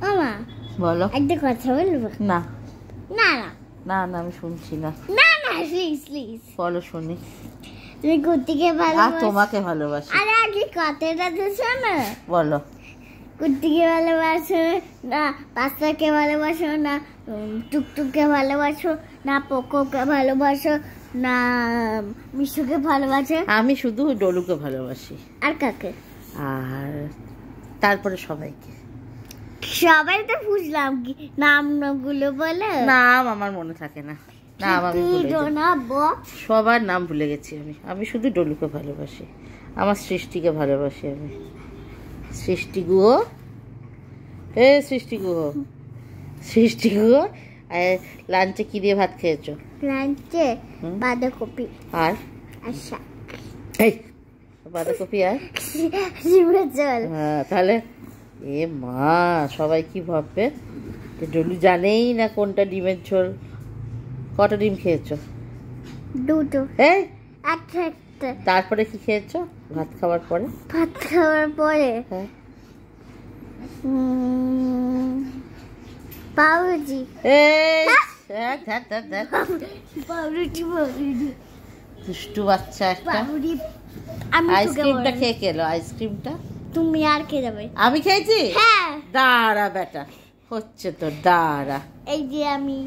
মামা বলো। একটা কথা বলবো? না না না না না, আমি শুনছি না। না না প্লিজ প্লিজ। বলো শুনি। তুমি কুর্তিকে আর ভালোবাসো? তোমাকে ভালোবাসি। আরে আগে কথাটা তো শোনো। বলো। কুর্তিকে ভালোবাসো না, পাস্তাকে ভালোবাসো না, টুকটুককে ভালোবাসো না, পোকোকে ভালোবাসো না, মিশুকে ভালোবাসো? আমি শুধু ডলুকে ভালোবাসি। আর কাকে? আর তারপরে সবাইকে। সবাই তো বুঝলাম, কি নামগুলো বলে? নাম আমার মনে থাকে না। নাম আমি ভুলে যাই। সবার নাম ভুলে গেছি আমি। আমি শুধু ডলুকে ভালোবাসি। আমার সৃষ্টিকে ভালোবাসি আমি। সৃষ্টি গুহ, এ সৃষ্টি গুহ, সৃষ্টি গুহ। লাঞ্চে কি দিয়ে ভাত খেয়েছো? লাঞ্চে বাঁধাকপি আর আচ্ছা এই বাঁধাকপি আর ডিমের ঝোল। হ্যাঁ, তাহলে এ মা, সবাই কি ভাববে যে ডলু জানেই না কোনটা ডিমের ঝোল। কটা ডিম খেয়েছো? দুটো। এই একটা একটা। তারপরে কি খেয়েছো ভাত খাওয়ার পরে? ভাত খাওয়ার পরে হ্যাঁ, পাউরুটি। এই ধ্যাৎ ধ্যাৎ ধ্যাৎ। পাউরুটি পাউরুটি দুষ্টু বাচ্চা একটা। পাউরুটি। আমি আইসক্রিমটা খেয়ে খেলো আইসক্রিমটা। তুমি আর কে যাবে? আমি খেয়েছি। হ্যাঁ, দাঁড়া বেটা, হচ্ছে তো দাঁড়া। এই যে আমি